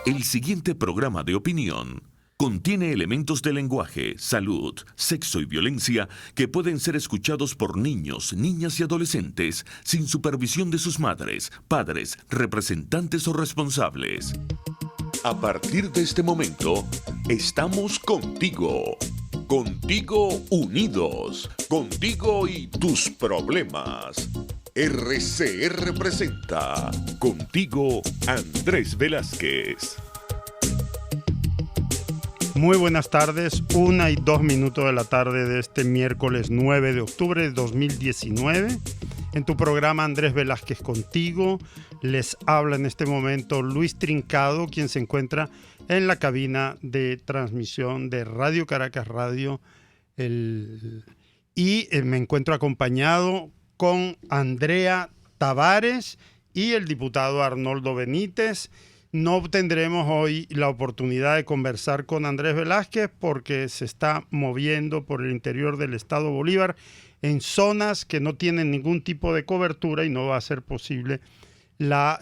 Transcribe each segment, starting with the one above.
El siguiente programa de opinión contiene elementos de lenguaje, salud, sexo y violencia que pueden ser escuchados por niños, niñas y adolescentes sin supervisión de sus madres, padres, representantes o responsables. A partir de este momento, estamos contigo. Contigo unidos. Contigo y tus problemas. RCR presenta Contigo Andrés Velázquez. Muy buenas tardes, 1:02 de la tarde de este miércoles 9 de octubre de 2019. En tu programa Andrés Velázquez Contigo, les habla en este momento Luis Trincado, quien se encuentra en la cabina de transmisión de Radio Caracas Radio. Y me encuentro acompañado con Andrea Tavares y el diputado Arnoldo Benítez. No tendremos hoy la oportunidad de conversar con Andrés Velázquez porque se está moviendo por el interior del estado Bolívar en zonas que no tienen ningún tipo de cobertura y no va a ser posible la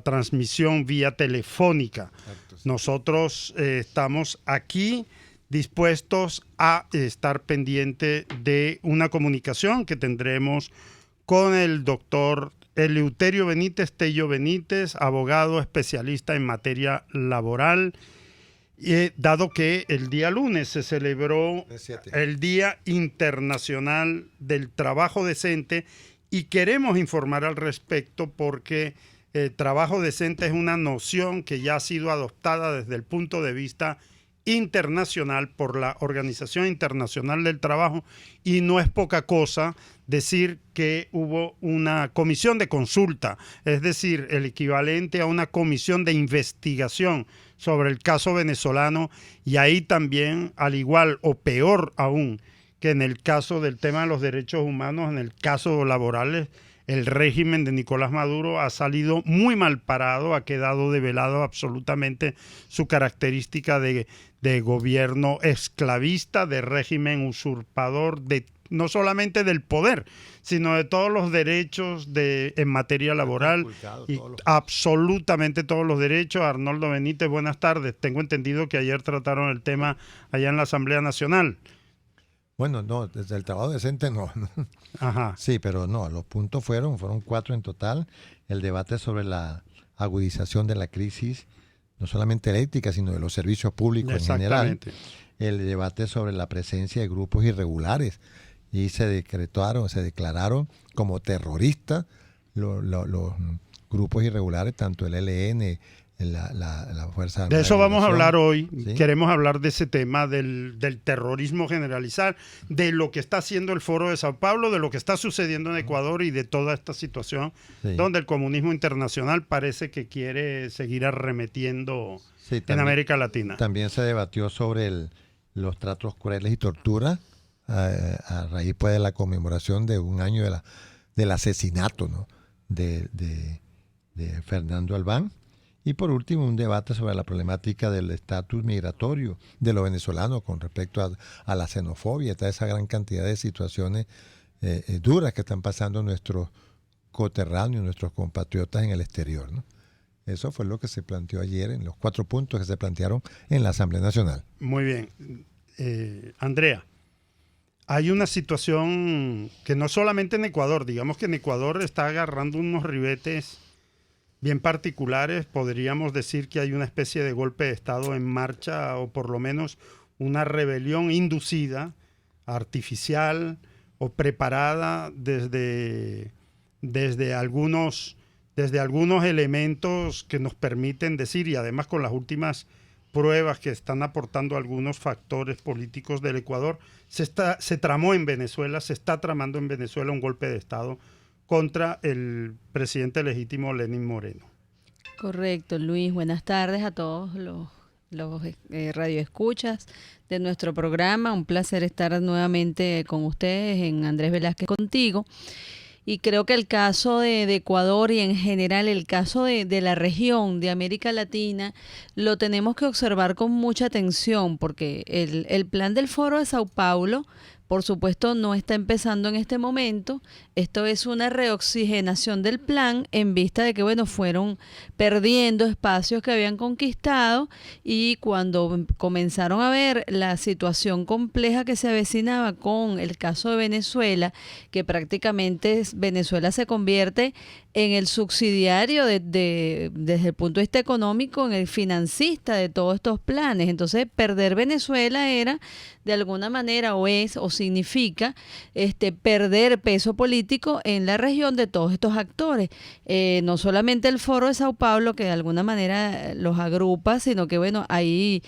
transmisión vía telefónica. Exacto, sí. Nosotros estamos aquí dispuestos a estar pendiente de una comunicación que tendremos con el doctor Eleuterio Benítez Tello Benítez, abogado especialista en materia laboral, dado que el día lunes se celebró el Día Internacional del Trabajo Decente y queremos informar al respecto porque trabajo decente es una noción que ya ha sido adoptada desde el punto de vista internacional por la Organización Internacional del Trabajo y no es poca cosa decir que hubo una comisión de consulta, es decir, el equivalente a una comisión de investigación sobre el caso venezolano y ahí también, al igual o peor aún que en el caso del tema de los derechos humanos, en el caso laborales, el régimen de Nicolás Maduro ha salido muy mal parado, ha quedado develado absolutamente su característica de gobierno esclavista, de régimen usurpador, no solamente del poder, sino de todos los derechos en materia laboral y absolutamente todos los derechos. Arnoldo Benítez, buenas tardes. Tengo entendido que ayer trataron el tema allá en la Asamblea Nacional. Bueno, no, desde el trabajo decente no. Ajá. Sí, pero no, los puntos fueron 4 en total. El debate sobre la agudización de la crisis, no solamente eléctrica, sino de los servicios públicos en general. El debate sobre la presencia de grupos irregulares y se declararon como terroristas los grupos irregulares, tanto el ELN, la Fuerza Armada. De eso vamos a hablar hoy. ¿Sí? Queremos hablar de ese tema del terrorismo generalizado, de lo que está haciendo el Foro de Sao Paulo, de lo que está sucediendo en Ecuador y de toda esta situación donde el comunismo internacional parece que quiere seguir arremetiendo en América Latina. También se debatió sobre los tratos crueles y tortura a raíz pues, de la conmemoración de un año del asesinato, ¿no? de Fernando Albán. Y por último, un debate sobre la problemática del estatus migratorio de los venezolanos con respecto a la xenofobia, toda esa gran cantidad de situaciones duras que están pasando nuestros coterráneos, nuestros compatriotas en el exterior, ¿no? Eso fue lo que se planteó ayer en los 4 puntos que se plantearon en la Asamblea Nacional. Muy bien. Andrea, hay una situación que no solamente en Ecuador, digamos que en Ecuador está agarrando unos ribetes bien particulares. Podríamos decir que hay una especie de golpe de Estado en marcha o por lo menos una rebelión inducida, artificial o preparada desde algunos elementos que nos permiten decir, y además con las últimas pruebas que están aportando algunos factores políticos del Ecuador, se tramó en Venezuela, se está tramando en Venezuela un golpe de Estado contra el presidente legítimo Lenín Moreno. Correcto, Luis. Buenas tardes a todos los radioescuchas de nuestro programa. Un placer estar nuevamente con ustedes en Andrés Velázquez Contigo. Y creo que el caso de Ecuador y en general el caso de la región de América Latina lo tenemos que observar con mucha atención porque el plan del Foro de Sao Paulo por supuesto no está empezando en este momento. Esto es una reoxigenación del plan en vista de que, bueno, fueron perdiendo espacios que habían conquistado, y cuando comenzaron a ver la situación compleja que se avecinaba con el caso de Venezuela, que prácticamente Venezuela se convierte en el subsidiario desde el punto de vista económico, en el financista de todos estos planes. Entonces, perder Venezuela era, de alguna manera, o es, o significa, perder peso político en la región de todos estos actores. No solamente el Foro de Sao Paulo, que de alguna manera los agrupa, sino que, bueno, hay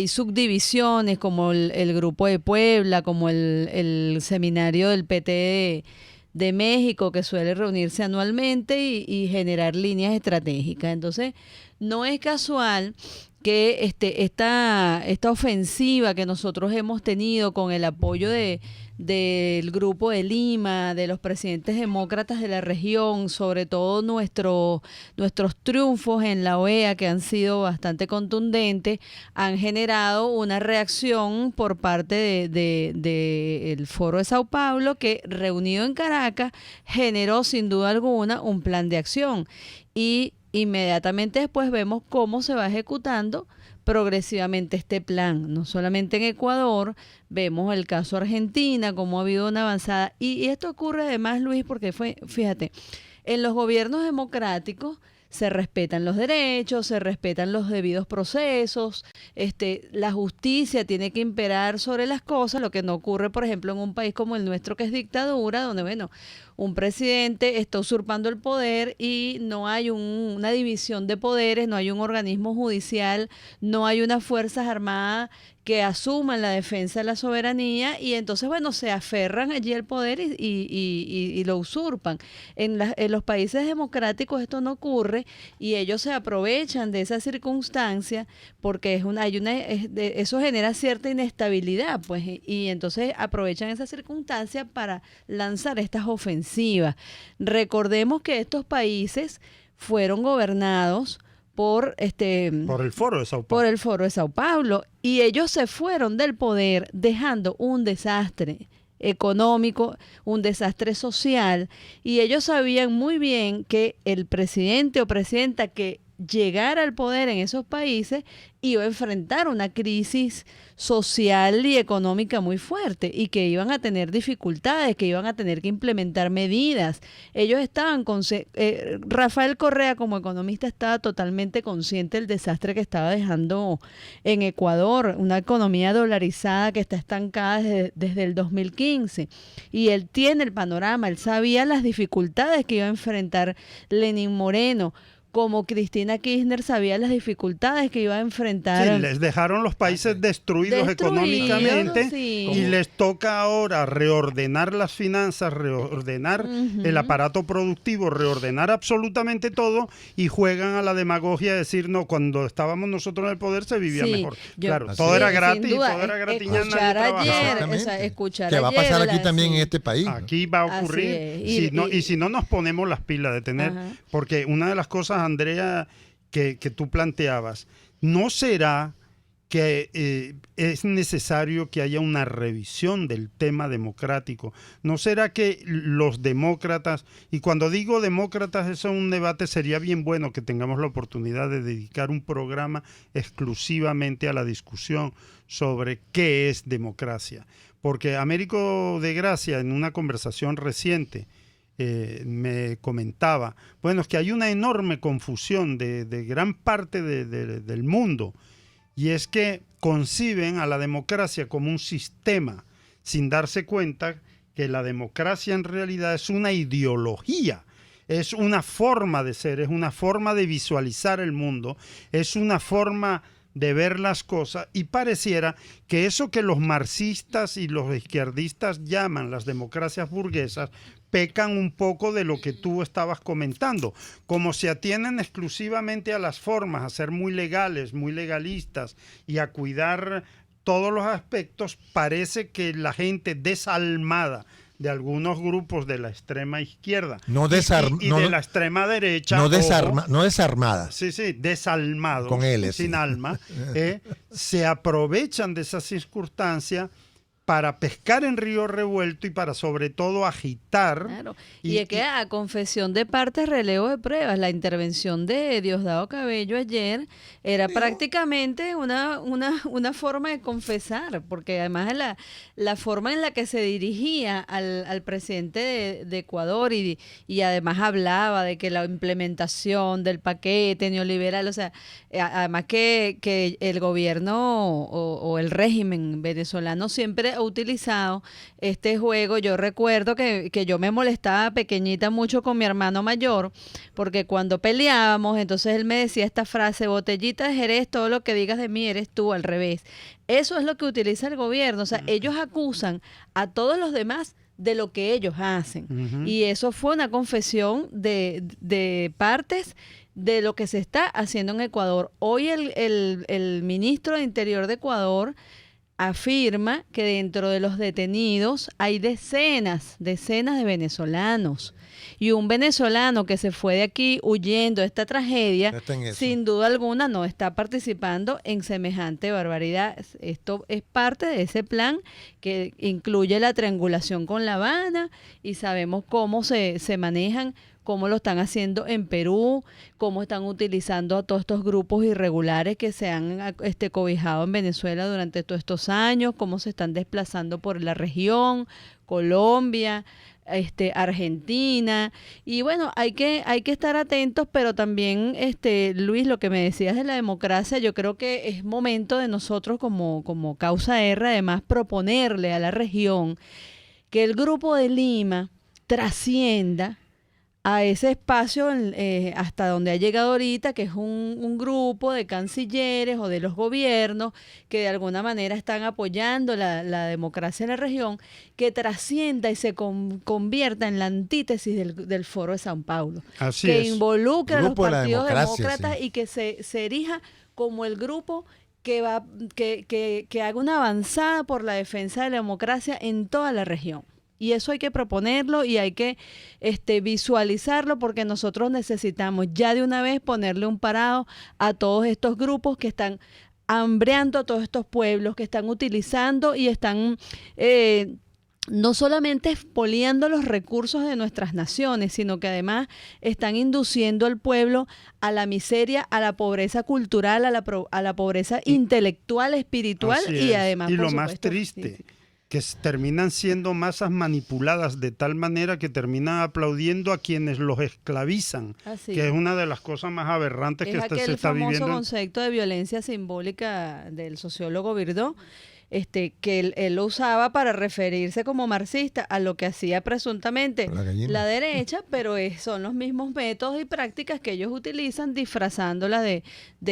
subdivisiones como el Grupo de Puebla, como el seminario del PT de México, que suele reunirse anualmente y generar líneas estratégicas. Entonces, no es casual que esta ofensiva que nosotros hemos tenido con el apoyo del Grupo de Lima, de los presidentes demócratas de la región, sobre todo nuestros triunfos en la OEA, que han sido bastante contundentes, han generado una reacción por parte del Foro de Sao Paulo, que, reunido en Caracas, generó sin duda alguna un plan de acción. Y inmediatamente después vemos cómo se va ejecutando progresivamente este plan. No solamente en Ecuador, vemos el caso Argentina, cómo ha habido una avanzada. Y esto ocurre además, Luis, porque fíjate, en los gobiernos democráticos se respetan los derechos, se respetan los debidos procesos, la justicia tiene que imperar sobre las cosas, lo que no ocurre, por ejemplo, en un país como el nuestro, que es dictadura, donde, bueno, un presidente está usurpando el poder y no hay una división de poderes, no hay un organismo judicial, no hay unas fuerzas armadas que asuman la defensa de la soberanía, y entonces, bueno, se aferran allí al poder y lo usurpan. En los países democráticos esto no ocurre, y ellos se aprovechan de esa circunstancia porque eso genera cierta inestabilidad, pues, y entonces aprovechan esa circunstancia para lanzar estas ofensivas. Recordemos que estos países fueron gobernados por el Foro de Sao Paulo. Por el Foro de Sao Paulo, y ellos se fueron del poder dejando un desastre económico, un desastre social, y ellos sabían muy bien que el presidente o presidenta que llegara al poder en esos países iba a enfrentar una crisis social y económica muy fuerte, y que iban a tener dificultades, que iban a tener que implementar medidas. Ellos estaban Rafael Correa, como economista, estaba totalmente consciente del desastre que estaba dejando en Ecuador, una economía dolarizada que está estancada desde el 2015, y él tiene el panorama, él sabía las dificultades que iba a enfrentar Lenín Moreno, como Cristina Kirchner sabía las dificultades que iba a enfrentar. Sí, les dejaron los países destruidos económicamente, sí. Y les toca ahora reordenar las finanzas, reordenar el aparato productivo, reordenar absolutamente todo, y juegan a la demagogia de decir, no, cuando estábamos nosotros en el poder se vivía mejor. Claro, todo era gratis, todo era gratiñán, nadie trabajaba. Escuchar que va a pasar ayer, aquí también en este país. Aquí va a ocurrir, si no nos ponemos las pilas de tener, porque una de las cosas, Andrea, que tú planteabas, ¿no será que es necesario que haya una revisión del tema democrático? ¿No será que los demócratas, y cuando digo demócratas, eso es un debate, sería bien bueno que tengamos la oportunidad de dedicar un programa exclusivamente a la discusión sobre qué es democracia? Porque Américo de Gracia, en una conversación reciente, me comentaba, bueno, es que hay una enorme confusión de gran parte del mundo, y es que conciben a la democracia como un sistema, sin darse cuenta que la democracia en realidad es una ideología, es una forma de ser, es una forma de visualizar el mundo, es una forma de ver las cosas, y pareciera que eso que los marxistas y los izquierdistas llaman las democracias burguesas pecan un poco de lo que tú estabas comentando, como se atienen exclusivamente a las formas, a ser muy legales, muy legalistas y a cuidar todos los aspectos. Parece que la gente desalmada de algunos grupos de la extrema izquierda y de la extrema derecha, no desarmada, sí, desalmados, con L, sin alma, se aprovechan de esa circunstancia para pescar en río revuelto y para sobre todo agitar. Claro. Y es que a confesión de partes, relevo de pruebas, la intervención de Diosdado Cabello ayer era prácticamente una forma de confesar, porque además la forma en la que se dirigía al presidente de Ecuador y además hablaba de que la implementación del paquete neoliberal, o sea, además que el gobierno o el régimen venezolano siempre ha utilizado este juego. Yo recuerdo que yo me molestaba pequeñita mucho con mi hermano mayor, porque cuando peleábamos, entonces él me decía esta frase: botellita de Jerez, todo lo que digas de mí eres tú, al revés. Eso es lo que utiliza el gobierno, o sea, ellos acusan a todos los demás de lo que ellos hacen. Y eso fue una confesión de partes de lo que se está haciendo en Ecuador. Hoy el ministro de Interior de Ecuador afirma que dentro de los detenidos hay decenas de venezolanos. Y un venezolano que se fue de aquí huyendo de esta tragedia, sin duda alguna no está participando en semejante barbaridad. Esto es parte de ese plan que incluye la triangulación con La Habana, y sabemos cómo se manejan, cómo lo están haciendo en Perú, cómo están utilizando a todos estos grupos irregulares que se han cobijado en Venezuela durante todos estos años, cómo se están desplazando por la región, Colombia, Argentina. Y bueno, hay que estar atentos, pero también, Luis, lo que me decías de la democracia, yo creo que es momento de nosotros como Causa R, además, proponerle a la región que el Grupo de Lima trascienda a ese espacio hasta donde ha llegado ahorita, que es un grupo de cancilleres o de los gobiernos que de alguna manera están apoyando la democracia en la región, que trascienda y se convierta en la antítesis del Foro de Sao Paulo. Así que es. involucre a los Grupo de la partidos democracia, demócratas, sí. y que se erija como el grupo que haga una avanzada por la defensa de la democracia en toda la región. Y eso hay que proponerlo y hay que visualizarlo, porque nosotros necesitamos ya de una vez ponerle un parado a todos estos grupos que están hambreando a todos estos pueblos, que están utilizando y están no solamente expoliando los recursos de nuestras naciones, sino que además están induciendo al pueblo a la miseria, a la pobreza cultural, a la pobreza intelectual, espiritual. Así y es. además, y por lo más supuesto, triste, sí. que terminan siendo masas manipuladas de tal manera que terminan aplaudiendo a quienes los esclavizan, Así que es. es una de las cosas más aberrantes que Es se aquel está famoso viviendo. concepto de violencia simbólica del sociólogo Virdó, que él lo usaba para referirse como marxista a lo que hacía presuntamente La gallina. la derecha, pero son los mismos métodos y prácticas que ellos utilizan, disfrazándola de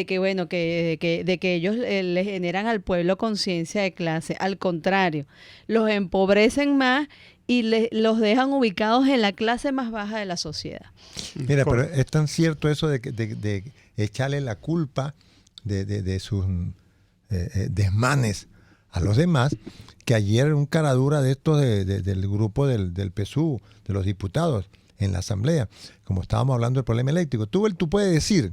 que bueno, de que ellos le generan al pueblo conciencia de clase. Al contrario, los empobrecen más y los dejan ubicados en la clase más baja de la sociedad. Mira, pero es tan cierto eso de echarle la culpa de sus desmanes a los demás, que ayer un caradura de estos del grupo del PSUV, de los diputados en la asamblea, como estábamos hablando del problema eléctrico, tú puedes decir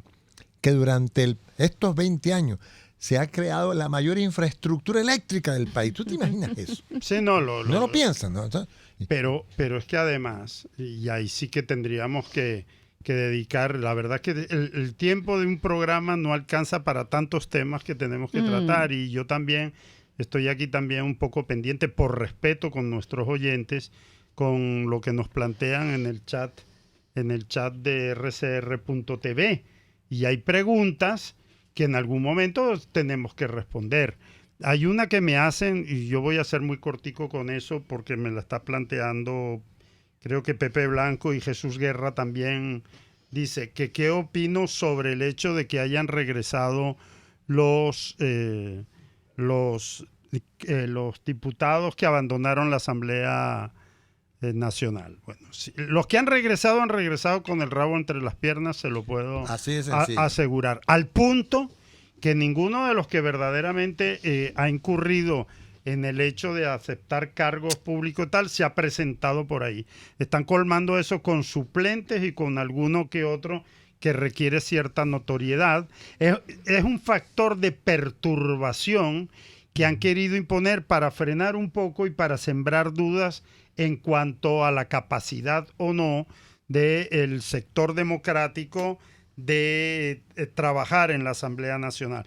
que durante estos 20 años se ha creado la mayor infraestructura eléctrica del país. ¿Tú te imaginas eso? Sí, no lo piensan, ¿no? Pero es que además, y ahí sí que tendríamos que dedicar, la verdad que el tiempo de un programa no alcanza para tantos temas que tenemos que tratar, y yo también estoy aquí también un poco pendiente, por respeto con nuestros oyentes, con lo que nos plantean en el chat de rcr.tv, y hay preguntas que en algún momento tenemos que responder. Hay una que me hacen, y yo voy a ser muy cortico con eso porque me la está planteando, creo que Pepe Blanco, y Jesús Guerra también dice que qué opino sobre el hecho de que hayan regresado los diputados que abandonaron la Asamblea Nacional. Bueno, sí, los que han regresado con el rabo entre las piernas, se lo puedo asegurar. Al punto que ninguno de los que verdaderamente ha incurrido en el hecho de aceptar cargos públicos y tal se ha presentado por ahí. Están colmando eso con suplentes y con alguno que otro que requiere cierta notoriedad. Es un factor de perturbación que han querido imponer para frenar un poco y para sembrar dudas en cuanto a la capacidad o no del sector democrático de trabajar en la Asamblea Nacional.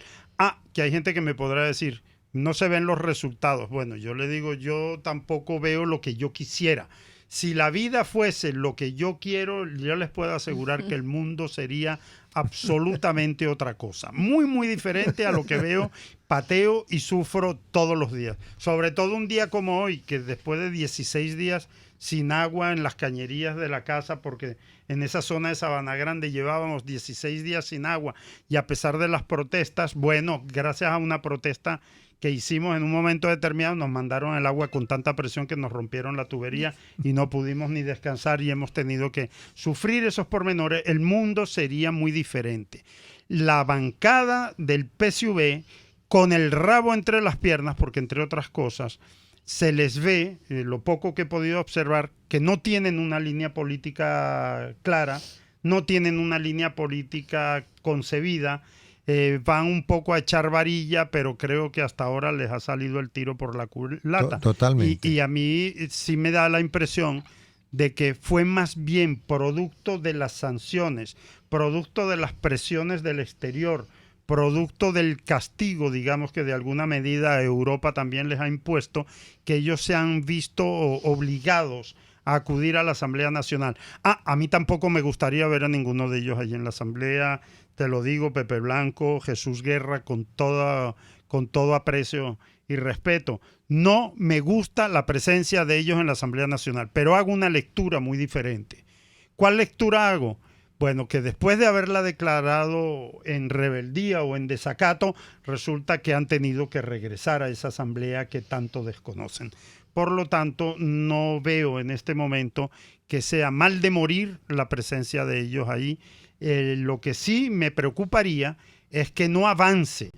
Que hay gente que me podrá decir, no se ven los resultados. Bueno, yo le digo, yo tampoco veo lo que yo quisiera. Si la vida fuese lo que yo quiero, yo les puedo asegurar que el mundo sería absolutamente otra cosa. Muy, muy diferente a lo que veo, pateo y sufro todos los días. Sobre todo un día como hoy, que después de 16 días sin agua en las cañerías de la casa, porque en esa zona de Sabana Grande llevábamos 16 días sin agua, y a pesar de las protestas, bueno, gracias a una protesta que hicimos en un momento determinado, nos mandaron el agua con tanta presión que nos rompieron la tubería y no pudimos ni descansar y hemos tenido que sufrir esos pormenores. El mundo sería muy diferente. La bancada del PSUV, con el rabo entre las piernas, porque entre otras cosas, se les ve, lo poco que he podido observar, que no tienen una línea política clara, no tienen una línea política concebida, van un poco a echar varilla, pero creo que hasta ahora les ha salido el tiro por la culata. Totalmente. Y a mí sí me da la impresión de que fue más bien producto de las sanciones, producto de las presiones del exterior, producto del castigo, digamos, que de alguna medida Europa también les ha impuesto, que ellos se han visto obligados a acudir a la Asamblea Nacional. A mí tampoco me gustaría ver a ninguno de ellos allí en la Asamblea, te lo digo, Pepe Blanco, Jesús Guerra, con todo aprecio y respeto. No me gusta la presencia de ellos en la Asamblea Nacional, pero hago una lectura muy diferente. ¿Cuál lectura hago? Bueno, que después de haberla declarado en rebeldía o en desacato, resulta que han tenido que regresar a esa asamblea que tanto desconocen. Por lo tanto, no veo en este momento que sea mal de morir la presencia de ellos ahí. Lo que sí me preocuparía es que no avance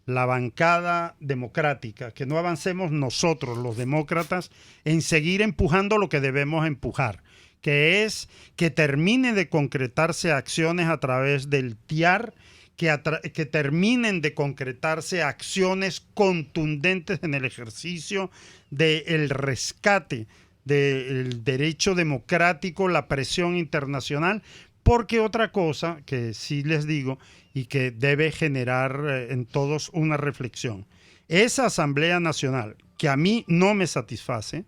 la bancada democrática, que no avancemos nosotros, los demócratas, en seguir empujando lo que debemos empujar, que es que termine de concretarse acciones a través del TIAR, que terminen de concretarse acciones contundentes en el ejercicio del rescate del derecho democrático, la presión internacional, porque otra cosa que sí les digo y que debe generar en todos una reflexión, esa Asamblea Nacional que a mí no me satisface,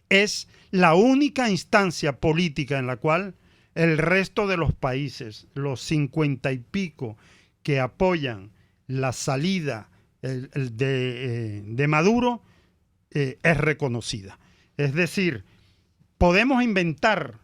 es la única instancia política en la cual el resto de los países, los 50 y pico que apoyan la salida de Maduro, es reconocida. Es decir, podemos inventar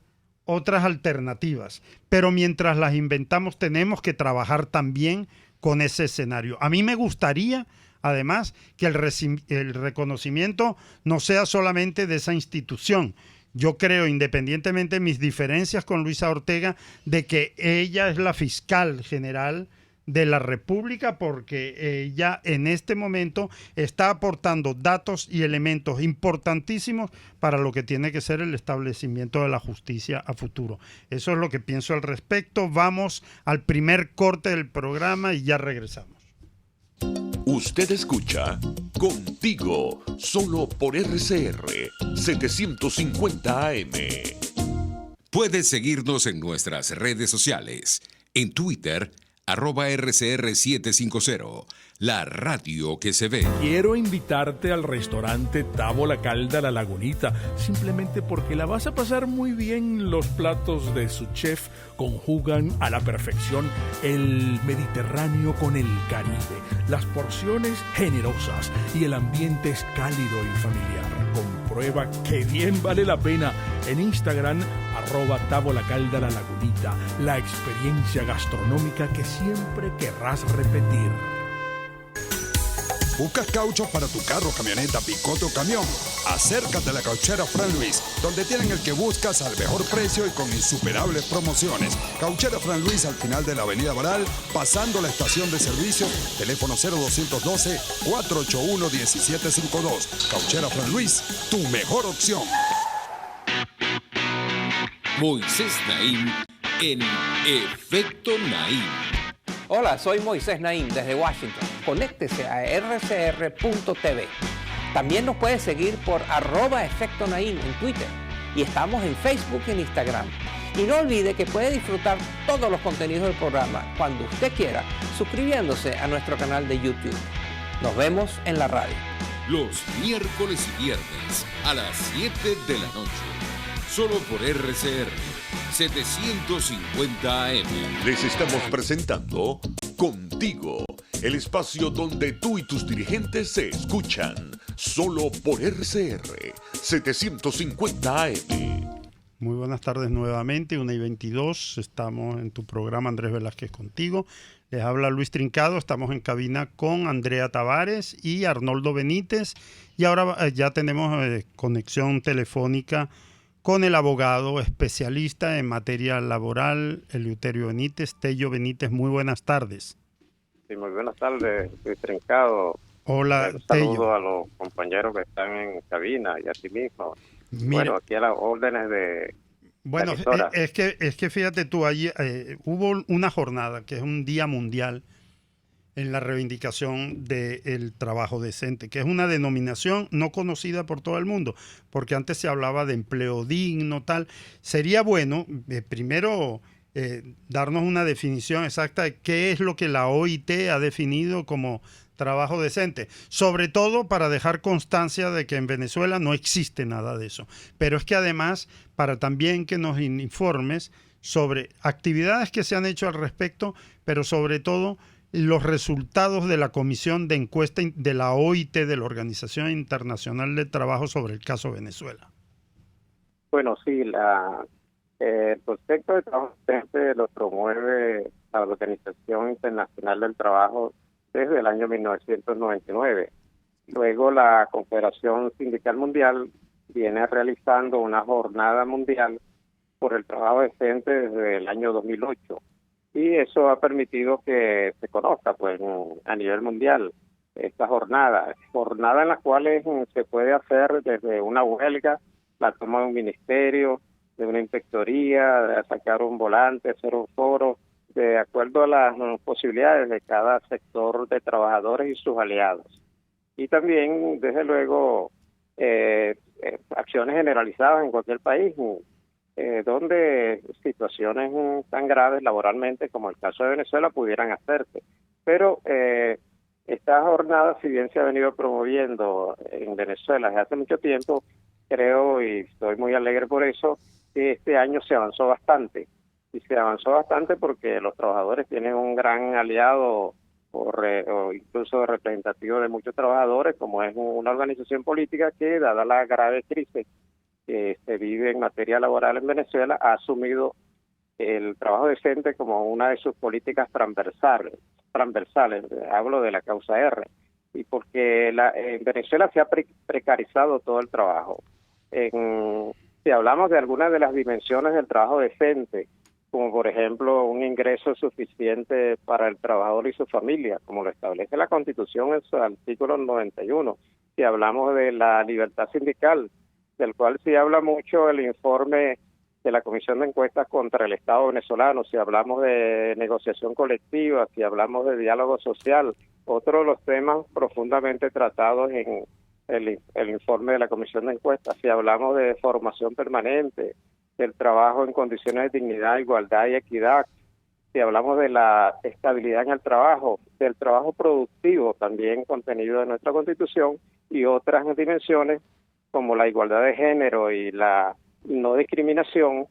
otras alternativas, pero mientras las inventamos tenemos que trabajar también con ese escenario. A mí me gustaría, además, que el reconocimiento no sea solamente de esa institución. Yo creo, independientemente de mis diferencias con Luisa Ortega, de que ella es la fiscal general de la República, porque ella en este momento está aportando datos y elementos importantísimos para lo que tiene que ser el establecimiento de la justicia a futuro. Eso es lo que pienso al respecto. Vamos al primer corte del programa y ya regresamos. Usted escucha Contigo, solo por RCR 750 AM. Puedes seguirnos en nuestras redes sociales. En Twitter, @RCR750, la radio que se ve. Quiero invitarte al restaurante Távola Calda La Lagunita, simplemente porque la vas a pasar muy bien. Los platos de su chef conjugan a la perfección el Mediterráneo con el Caribe, las porciones generosas y el ambiente es cálido y familiar. Comprueba que bien vale la pena en Instagram, @Távola Calda La Lagunita, la experiencia gastronómica que siempre querrás repetir. ¿Buscas caucho para tu carro, camioneta, picoto o camión? Acércate a la Cauchera Fran Luis, donde tienen el que buscas al mejor precio y con insuperables promociones. Cauchera Fran Luis al final de la avenida Baral, pasando la estación de servicio, teléfono 0212-481-1752. Cauchera Fran Luis, tu mejor opción. Moisés Naim en Efecto Naim. Hola, soy Moisés Naim desde Washington. conéctese a rcr.tv. También nos puede seguir por @Efecto Naim en Twitter y estamos en Facebook y en Instagram. Y no olvide que puede disfrutar todos los contenidos del programa cuando usted quiera, suscribiéndose a nuestro canal de YouTube. Nos vemos en la radio. Los miércoles y viernes a las 7 de la noche. Solo por RCR 750 AM. Les estamos presentando Contigo, el espacio donde tú y tus dirigentes se escuchan. Solo por RCR 750 AM. Muy buenas tardes nuevamente, 1:22. Estamos en tu programa Andrés Velázquez Contigo. Les habla Luis Trincado. Estamos en cabina con Andrea Tavares y Arnoldo Benítez. Y ahora ya tenemos conexión telefónica con el abogado especialista en materia laboral, Eleuterio Benítez. Tello Benítez, muy buenas tardes. Sí, muy buenas tardes, Luis Trincado. Hola, Un Tello. saludo a los compañeros que están en cabina y a ti mismo. Mira, bueno, aquí a las órdenes de bueno, la emisora. es que fíjate tú, allí hubo una jornada que es un día mundial en la reivindicación del trabajo decente, que es una denominación no conocida por todo el mundo, porque antes se hablaba de empleo digno, tal. Sería bueno, primero, darnos una definición exacta de qué es lo que la OIT ha definido como trabajo decente, sobre todo para dejar constancia de que en Venezuela no existe nada de eso, pero es que además para también que nos informes sobre actividades que se han hecho al respecto, pero sobre todo los resultados de la comisión de encuesta de la OIT, de la Organización Internacional del Trabajo, sobre el caso Venezuela. Bueno, sí, el concepto de trabajo decente lo promueve la Organización Internacional del Trabajo desde el año 1999. Luego la Confederación Sindical Mundial viene realizando una jornada mundial por el trabajo decente desde el año 2008. Y eso ha permitido que se conozca pues a nivel mundial esta jornada en las cuales se puede hacer desde una huelga, la toma de un ministerio, de una inspectoría, de sacar un volante, hacer un foro, de acuerdo a las posibilidades de cada sector de trabajadores y sus aliados. Y también, desde luego, acciones generalizadas en cualquier país, donde situaciones tan graves laboralmente como el caso de Venezuela pudieran hacerse. Pero esta jornada, si bien se ha venido promoviendo en Venezuela desde hace mucho tiempo, creo, y estoy muy alegre por eso, que este año se avanzó bastante. Y se avanzó bastante porque los trabajadores tienen un gran aliado o incluso representativo de muchos trabajadores, como es una organización política que, dada la grave crisis que se vive en materia laboral en Venezuela, ha asumido el trabajo decente como una de sus políticas transversales, hablo de la causa R, y porque en Venezuela se ha precarizado todo el trabajo. Si hablamos de algunas de las dimensiones del trabajo decente, como por ejemplo un ingreso suficiente para el trabajador y su familia, como lo establece la Constitución en su artículo 91. Si hablamos de la libertad sindical, del cual sí habla mucho el informe de la Comisión de Encuestas contra el Estado venezolano, si hablamos de negociación colectiva, si hablamos de diálogo social, otro de los temas profundamente tratados en el informe de la Comisión de Encuestas, si hablamos de formación permanente, del trabajo en condiciones de dignidad, igualdad y equidad, si hablamos de la estabilidad en el trabajo, del trabajo productivo también contenido en nuestra Constitución, y otras dimensiones como la igualdad de género y la no discriminación.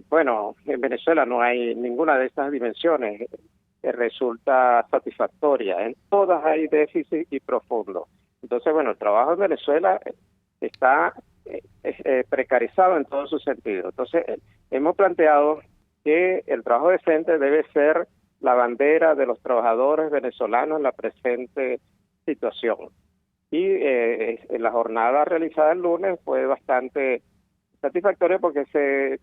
Bueno, en Venezuela no hay ninguna de estas dimensiones que resulta satisfactoria. En todas hay déficit y profundo. Entonces, bueno, el trabajo en Venezuela está precarizado en todo su sentido. Entonces, hemos planteado que el trabajo decente debe ser la bandera de los trabajadores venezolanos en la presente situación. Y en la jornada realizada el lunes fue bastante satisfactoria porque se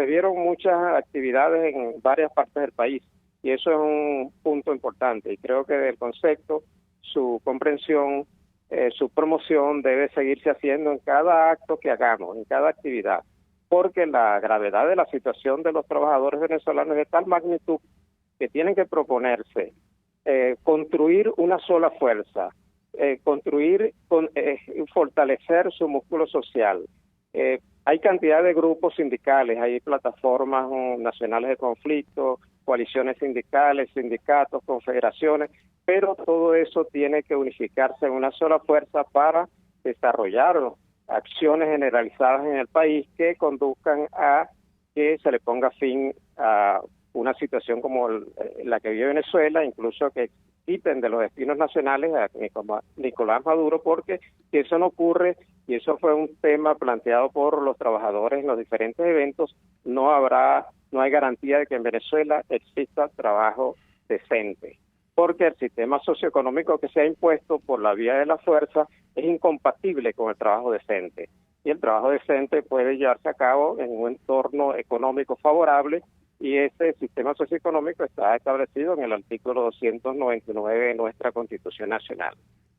dieron muchas actividades en varias partes del país, y eso es un punto importante, y creo que del concepto, su comprensión, su promoción debe seguirse haciendo en cada acto que hagamos, en cada actividad, porque la gravedad de la situación de los trabajadores venezolanos es de tal magnitud que tienen que proponerse construir una sola fuerza, fortalecer su músculo social. Hay cantidad de grupos sindicales, hay plataformas nacionales de conflicto, coaliciones sindicales, sindicatos, confederaciones, pero todo eso tiene que unificarse en una sola fuerza para desarrollar acciones generalizadas en el país que conduzcan a que se le ponga fin a una situación como la que vive Venezuela, incluso que quiten de los destinos nacionales a Nicolás Maduro, porque si eso no ocurre, y eso fue un tema planteado por los trabajadores en los diferentes eventos, no hay garantía de que en Venezuela exista trabajo decente, porque el sistema socioeconómico que se ha impuesto por la vía de la fuerza es incompatible con el trabajo decente, y el trabajo decente puede llevarse a cabo en un entorno económico favorable, y ese sistema socioeconómico está establecido en el artículo 299 de nuestra Constitución Nacional.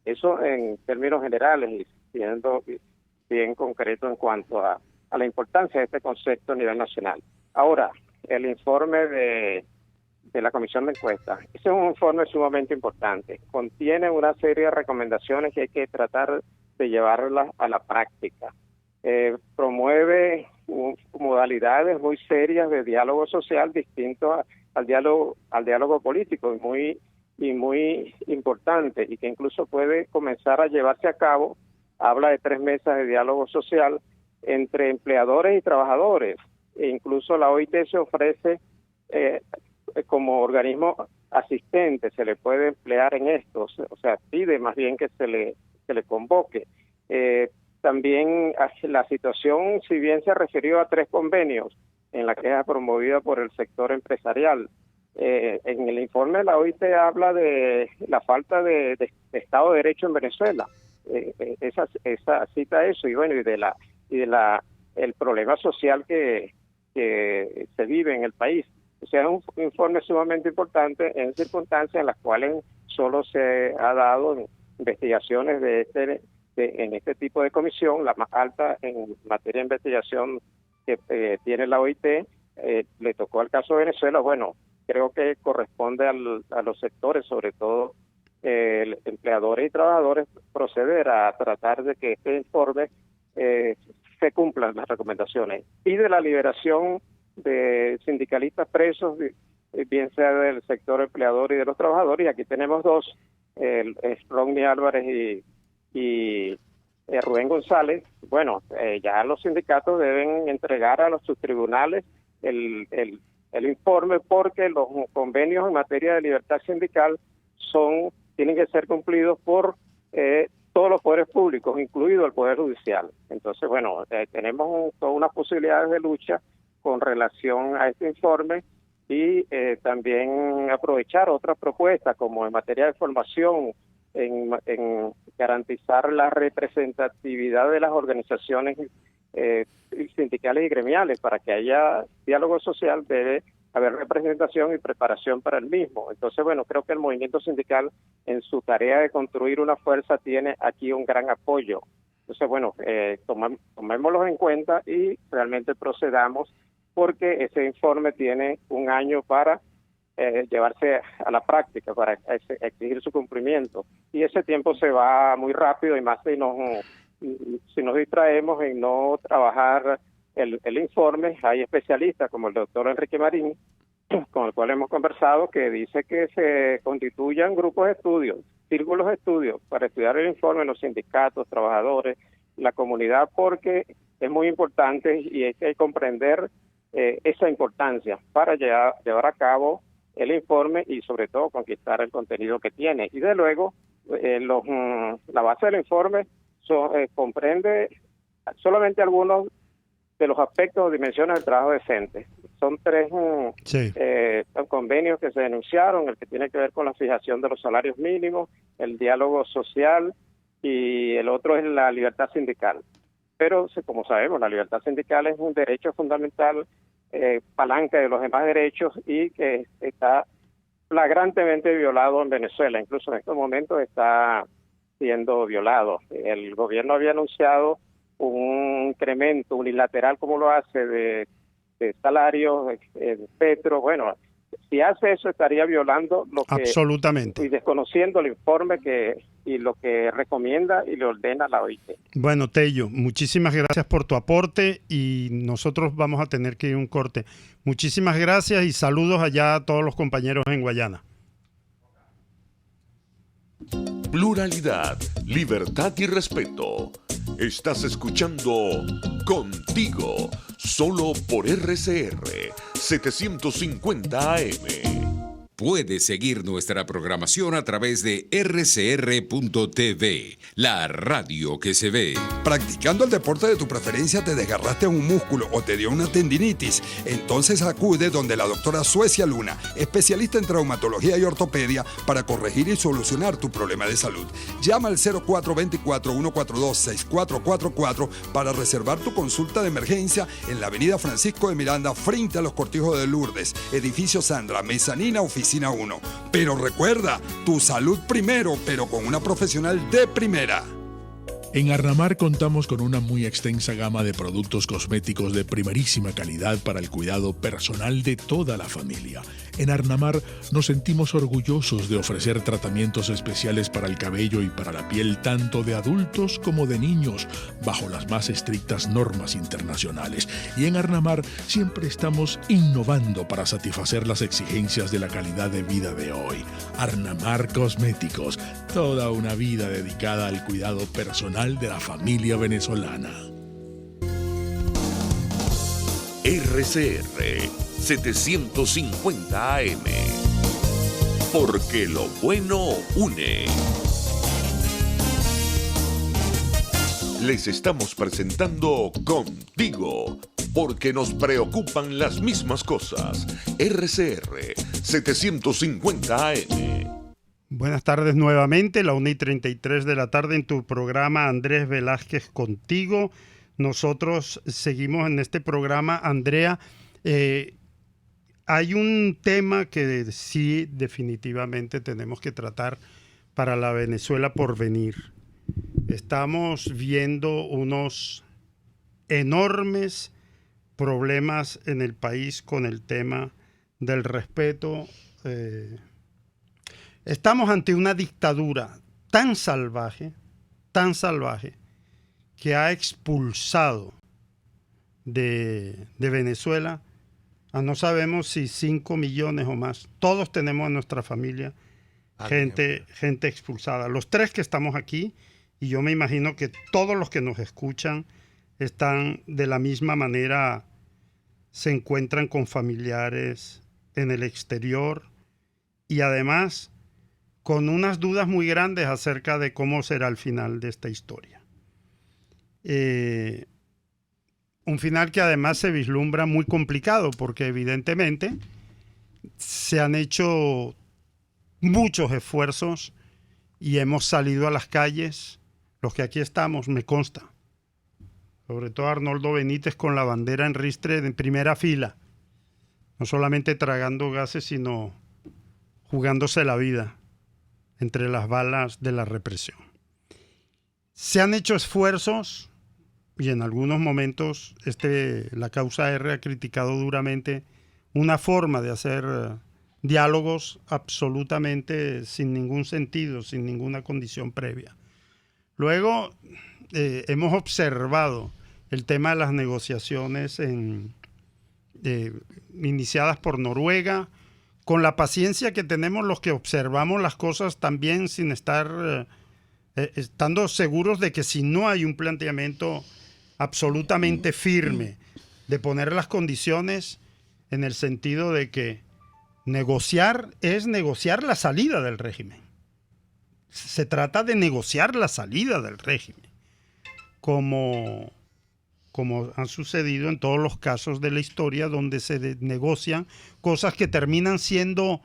Eso en términos generales y siendo bien concreto en cuanto a la importancia de este concepto a nivel nacional. Ahora, el informe de la Comisión de Encuestas, ese es un informe sumamente importante. Contiene una serie de recomendaciones que hay que tratar de llevarlas a la práctica. Promueve modalidades muy serias de diálogo social distinto al diálogo político y muy importante, y que incluso puede comenzar a llevarse a cabo. Habla de 3 mesas de diálogo social entre empleadores y trabajadores, e incluso la OIT se ofrece como organismo asistente, se le puede emplear en esto, o sea, pide más bien que se le convoque. También la situación, si bien se refirió a 3 convenios en la queja promovida por el sector empresarial, en el informe de la OIT habla de la falta de Estado de Derecho en Venezuela. Esa cita eso, y bueno, y el problema social que se vive en el país. O sea, es un informe sumamente importante en circunstancias en las cuales solo se ha dado investigaciones en este tipo de comisión, la más alta en materia de investigación que tiene la OIT. Le tocó al caso de Venezuela. Bueno, creo que corresponde a los sectores, sobre todo empleadores y trabajadores, proceder a tratar de que este informe se cumplan las recomendaciones. Pide la liberación de sindicalistas presos, bien sea del sector empleador y de los trabajadores, y aquí tenemos 2, Rodney Álvarez y Rubén González. Bueno, ya los sindicatos deben entregar a sus tribunales el informe, porque los convenios en materia de libertad sindical tienen que ser cumplidos por todos los poderes públicos, incluido el Poder Judicial. Entonces, bueno, tenemos todas unas posibilidades de lucha con relación a este informe, y también aprovechar otras propuestas, como en materia de formación, en garantizar la representatividad de las organizaciones sindicales y gremiales. Para que haya diálogo social debe haber representación y preparación para el mismo. Entonces, bueno, creo que el movimiento sindical en su tarea de construir una fuerza tiene aquí un gran apoyo. Entonces, bueno, tomémoslos en cuenta y realmente procedamos, porque ese informe tiene un año para llevarse a la práctica, para exigir su cumplimiento. Y ese tiempo se va muy rápido, y más si nos distraemos en no trabajar el informe. Hay especialistas como el doctor Enrique Marín, con el cual hemos conversado, que dice que se constituyan grupos de estudios, círculos de estudios, para estudiar el informe, los sindicatos, trabajadores, la comunidad, porque es muy importante y hay que comprender esa importancia para llevar a cabo el informe y sobre todo conquistar el contenido que tiene. Y de luego, la base del informe comprende solamente algunos de los aspectos o dimensiones del trabajo decente. Son 3 convenios que se denunciaron: el que tiene que ver con la fijación de los salarios mínimos, el diálogo social, y el otro es la libertad sindical. Pero, como sabemos, la libertad sindical es un derecho fundamental, palanca de los demás derechos, y que está flagrantemente violado en Venezuela. Incluso en estos momentos está siendo violado. El gobierno había anunciado un incremento unilateral, como lo hace, de salarios de Petro. Bueno, Si hace eso, estaría violando lo que... Absolutamente. Y desconociendo el informe y lo que recomienda y le ordena la OIT. Bueno, Tello, muchísimas gracias por tu aporte y nosotros vamos a tener que ir a un corte. Muchísimas gracias y saludos allá a todos los compañeros en Guayana. Pluralidad, libertad y respeto. Estás escuchando Contigo, solo por RCR 750 AM. Puedes seguir nuestra programación a través de rcr.tv, la radio que se ve. Practicando el deporte de tu preferencia te desgarraste un músculo o te dio una tendinitis. Entonces acude donde la doctora Suecia Luna, especialista en traumatología y ortopedia, para corregir y solucionar tu problema de salud. Llama al 0424-142-6444 para reservar tu consulta de emergencia en la avenida Francisco de Miranda, frente a los Cortijos de Lourdes, edificio Sandra, mezanina, oficina 1. Pero recuerda, tu salud primero, pero con una profesional de primera. En Arnamar contamos con una muy extensa gama de productos cosméticos de primerísima calidad para el cuidado personal de toda la familia. En Arnamar nos sentimos orgullosos de ofrecer tratamientos especiales para el cabello y para la piel tanto de adultos como de niños, bajo las más estrictas normas internacionales. Y en Arnamar siempre estamos innovando para satisfacer las exigencias de la calidad de vida de hoy. Arnamar Cosméticos, toda una vida dedicada al cuidado personal de la familia venezolana. RCR 750 AM. Porque lo bueno une. Les estamos presentando Contigo, porque nos preocupan las mismas cosas. RCR 750 AM. Buenas tardes nuevamente, la 1:33 de la tarde en tu programa Andrés Velázquez Contigo. Nosotros seguimos en este programa, Andrea. Hay un tema que sí definitivamente tenemos que tratar para la Venezuela por venir. Estamos viendo unos enormes problemas en el país con el tema del respeto. Estamos ante una dictadura tan salvaje, que ha expulsado de Venezuela a no sabemos si 5 millones o más. Todos tenemos en nuestra familia gente expulsada. Los tres que estamos aquí, y yo me imagino que todos los que nos escuchan están de la misma manera, se encuentran con familiares en el exterior y además con unas dudas muy grandes acerca de cómo será el final de esta historia. Un final que además se vislumbra muy complicado porque evidentemente se han hecho muchos esfuerzos y hemos salido a las calles, los que aquí estamos, me consta, sobre todo Arnoldo Benítez con la bandera en ristre en primera fila, no solamente tragando gases, sino jugándose la vida entre las balas de la represión. Se han hecho esfuerzos y en algunos momentos la causa R ha criticado duramente una forma de hacer diálogos absolutamente sin ningún sentido, sin ninguna condición previa. Luego hemos observado el tema de las negociaciones iniciadas por Noruega, con la paciencia que tenemos los que observamos las cosas también sin estando seguros de que si no hay un planteamiento absolutamente firme de poner las condiciones en el sentido de que negociar es negociar la salida del régimen. Se trata de negociar la salida del régimen, como ha sucedido en todos los casos de la historia donde se negocian cosas que terminan siendo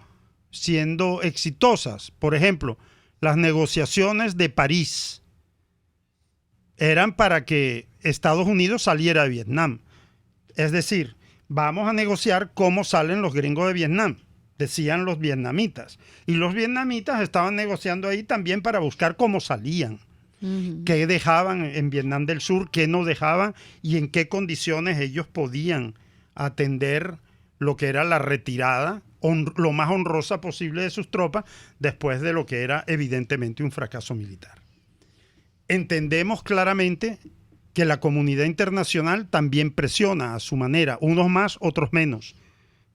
exitosas. Por ejemplo, las negociaciones de París eran para que Estados Unidos saliera de Vietnam. Es decir, vamos a negociar cómo salen los gringos de Vietnam, decían los vietnamitas. Y los vietnamitas estaban negociando ahí también para buscar cómo salían. Qué dejaban en Vietnam del Sur, qué no dejaban y en qué condiciones ellos podían atender lo que era la retirada lo más honrosa posible de sus tropas después de lo que era evidentemente un fracaso militar. Entendemos claramente que la comunidad internacional también presiona a su manera, unos más, otros menos,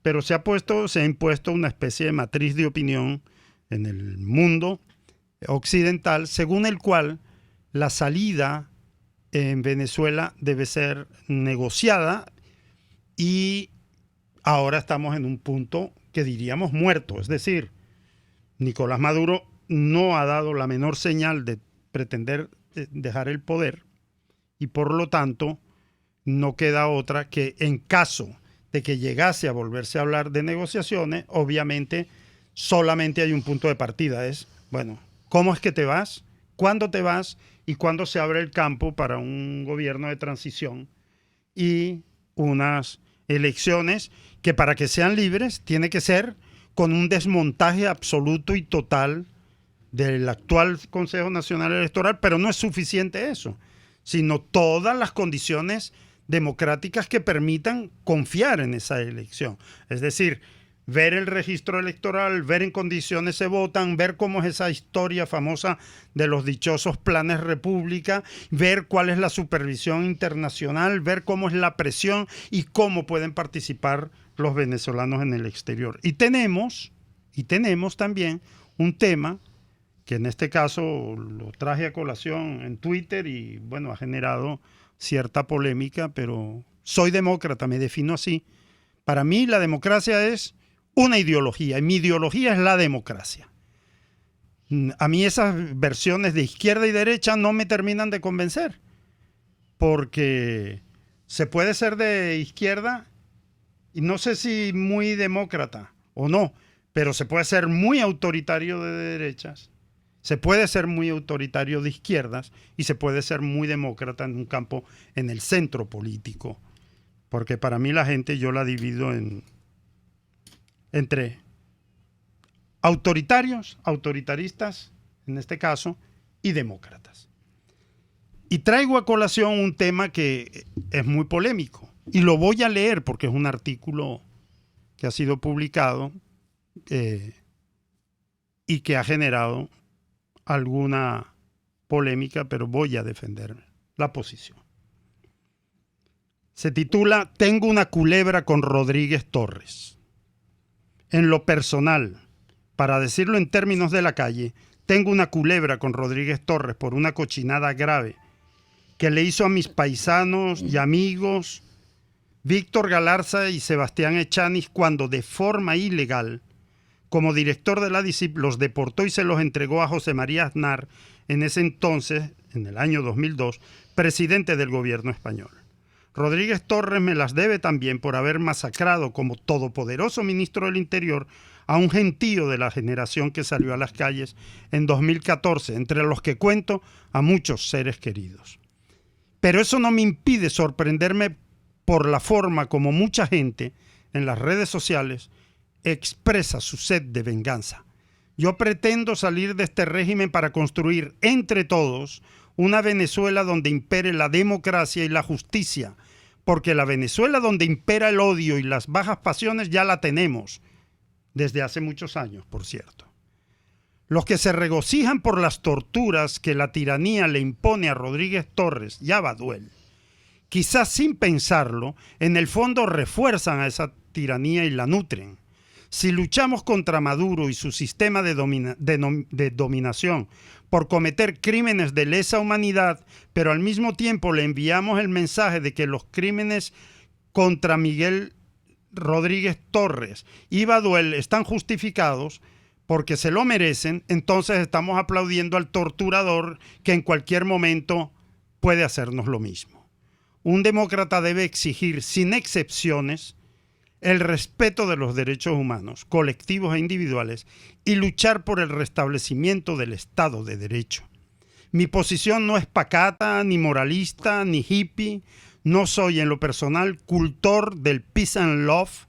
pero se ha impuesto una especie de matriz de opinión en el mundo occidental, según el cual la salida en Venezuela debe ser negociada, y ahora estamos en un punto que diríamos muerto. Es decir, Nicolás Maduro no ha dado la menor señal de pretender dejar el poder, y por lo tanto no queda otra que, en caso de que llegase a volverse a hablar de negociaciones, obviamente solamente hay un punto de partida. Es, bueno, ¿cómo es que te vas? ¿Cuándo te vas? ¿Y cuándo se abre el campo para un gobierno de transición y unas elecciones que, para que sean libres, tiene que ser con un desmontaje absoluto y total del actual Consejo Nacional Electoral? Pero no es suficiente eso, sino todas las condiciones democráticas que permitan confiar en esa elección. Es decir, ver el registro electoral, ver en condiciones se votan, ver cómo es esa historia famosa de los dichosos planes república, ver cuál es la supervisión internacional, ver cómo es la presión y cómo pueden participar los venezolanos en el exterior. Y tenemos también un tema que en este caso lo traje a colación en Twitter y bueno, ha generado cierta polémica, pero soy demócrata, me defino así. Para mí la democracia es una ideología, y mi ideología es la democracia. A mí esas versiones de izquierda y derecha no me terminan de convencer, porque se puede ser de izquierda y no sé si muy demócrata o no, pero se puede ser muy autoritario de derechas, se puede ser muy autoritario de izquierdas y se puede ser muy demócrata en un campo, en el centro político, porque para mí la gente yo la divido entre autoritarios, autoritaristas, en este caso, y demócratas. Y traigo a colación un tema que es muy polémico, y lo voy a leer porque es un artículo que ha sido publicado y que ha generado alguna polémica, pero voy a defender la posición. Se titula "Tengo una culebra con Rodríguez Torres". En lo personal, para decirlo en términos de la calle, tengo una culebra con Rodríguez Torres por una cochinada grave que le hizo a mis paisanos y amigos Víctor Galarza y Sebastián Echaniz cuando, de forma ilegal, como director de la DICIP, los deportó y se los entregó a José María Aznar, en ese entonces, en el año 2002, presidente del gobierno español. Rodríguez Torres me las debe también por haber masacrado como todopoderoso ministro del Interior a un gentío de la generación que salió a las calles en 2014, entre los que cuento a muchos seres queridos. Pero eso no me impide sorprenderme por la forma como mucha gente en las redes sociales expresa su sed de venganza. Yo pretendo salir de este régimen para construir entre todos una Venezuela donde impere la democracia y la justicia, porque la Venezuela donde impera el odio y las bajas pasiones ya la tenemos, desde hace muchos años, por cierto. Los que se regocijan por las torturas que la tiranía le impone a Rodríguez Torres y a Baduel, quizás sin pensarlo, en el fondo refuerzan a esa tiranía y la nutren. Si luchamos contra Maduro y su sistema de dominación por cometer crímenes de lesa humanidad, pero al mismo tiempo le enviamos el mensaje de que los crímenes contra Miguel Rodríguez Torres y Baduel están justificados porque se lo merecen, entonces estamos aplaudiendo al torturador que en cualquier momento puede hacernos lo mismo. Un demócrata debe exigir, sin excepciones, el respeto de los derechos humanos, colectivos e individuales, y luchar por el restablecimiento del Estado de Derecho. Mi posición no es pacata, ni moralista, ni hippie. No soy, en lo personal, cultor del peace and love.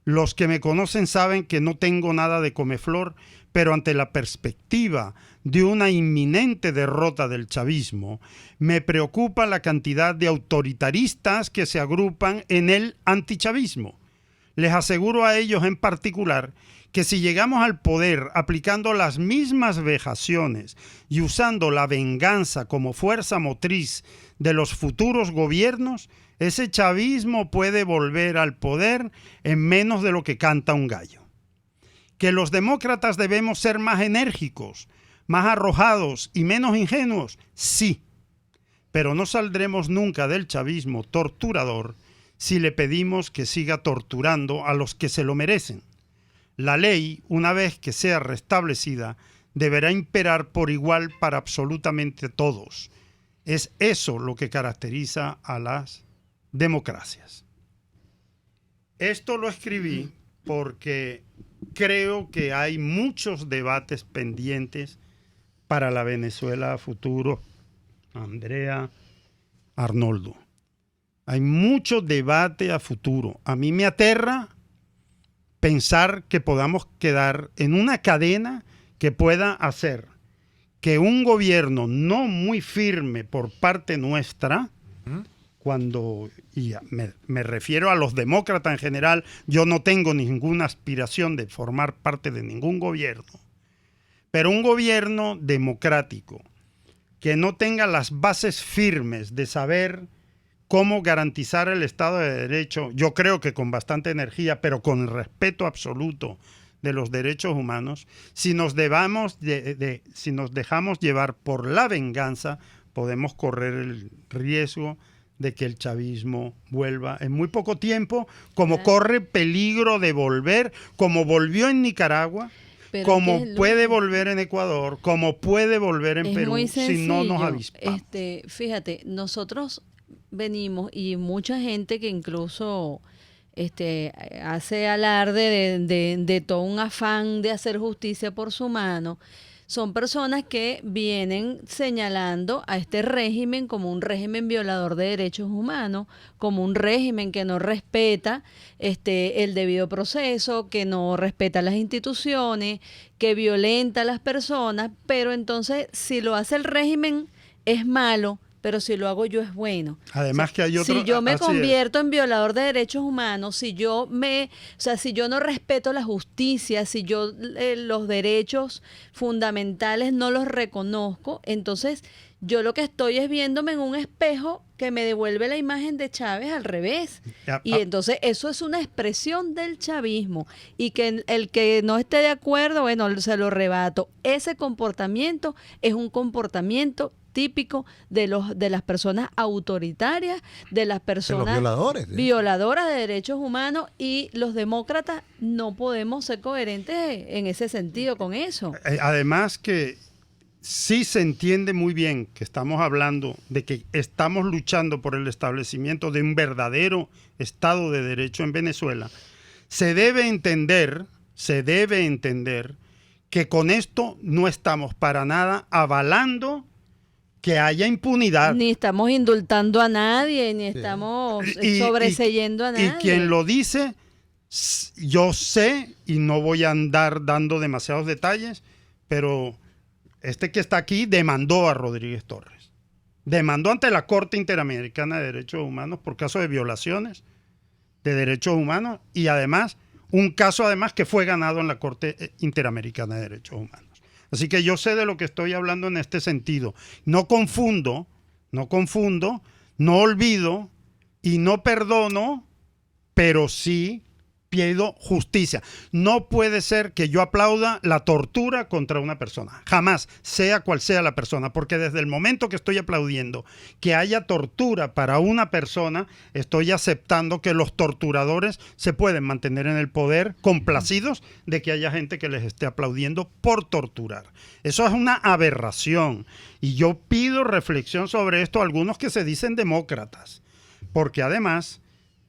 Los que me conocen saben que no tengo nada de comeflor, pero ante la perspectiva de una inminente derrota del chavismo, me preocupa la cantidad de autoritaristas que se agrupan en el antichavismo. Les aseguro a ellos en particular que si llegamos al poder aplicando las mismas vejaciones y usando la venganza como fuerza motriz de los futuros gobiernos, ese chavismo puede volver al poder en menos de lo que canta un gallo. Que los demócratas debemos ser más enérgicos, más arrojados y menos ingenuos, sí, pero no saldremos nunca del chavismo torturador si le pedimos que siga torturando a los que se lo merecen. La ley, una vez que sea restablecida, deberá imperar por igual para absolutamente todos. Es eso lo que caracteriza a las democracias. Esto lo escribí porque creo que hay muchos debates pendientes para la Venezuela a futuro. Andrea, Arnoldo. Hay mucho debate a futuro. A mí me aterra pensar que podamos quedar en una cadena que pueda hacer que un gobierno no muy firme por parte nuestra, me refiero a los demócratas en general, yo no tengo ninguna aspiración de formar parte de ningún gobierno, pero un gobierno democrático que no tenga las bases firmes de saber cómo garantizar el Estado de Derecho, yo creo que con bastante energía, pero con el respeto absoluto de los derechos humanos, si nos dejamos llevar por la venganza, podemos correr el riesgo de que el chavismo vuelva en muy poco tiempo, como corre peligro de volver, como volvió en Nicaragua, pero como puede volver en Ecuador, como puede volver en Perú, si no nos avispamos. Fíjate, nosotros venimos y mucha gente que incluso hace alarde de todo un afán de hacer justicia por su mano, son personas que vienen señalando a este régimen como un régimen violador de derechos humanos, como un régimen que no respeta el debido proceso, que no respeta las instituciones, que violenta a las personas, pero entonces si lo hace el régimen es malo, pero si lo hago yo es bueno. Además que hay otro, si yo me convierto en violador de derechos humanos, si yo no respeto la justicia, si yo los derechos fundamentales no los reconozco, entonces yo lo que estoy es viéndome en un espejo que me devuelve la imagen de Chávez al revés. Y entonces eso es una expresión del chavismo. Y que el que no esté de acuerdo, bueno, se lo rebato. Ese comportamiento es un comportamiento típico de las personas autoritarias, de las personas violadoras de derechos humanos, y los demócratas no podemos ser coherentes en ese sentido con eso. Además que sí se entiende muy bien que estamos hablando de que estamos luchando por el establecimiento de un verdadero Estado de Derecho en Venezuela. Se debe entender que con esto no estamos para nada avalando que haya impunidad. Ni estamos indultando a nadie, ni estamos sobreseyendo a nadie. Y quien lo dice, yo sé, y no voy a andar dando demasiados detalles, pero este que está aquí demandó a Rodríguez Torres. Demandó ante la Corte Interamericana de Derechos Humanos por caso de violaciones de derechos humanos, y además, un caso que fue ganado en la Corte Interamericana de Derechos Humanos. Así que yo sé de lo que estoy hablando en este sentido. No confundo, no olvido y no perdono, pero sí pido justicia. No puede ser que yo aplauda la tortura contra una persona. Jamás, sea cual sea la persona, porque desde el momento que estoy aplaudiendo que haya tortura para una persona, estoy aceptando que los torturadores se pueden mantener en el poder, complacidos de que haya gente que les esté aplaudiendo por torturar. Eso es una aberración. Y yo pido reflexión sobre esto a algunos que se dicen demócratas, porque además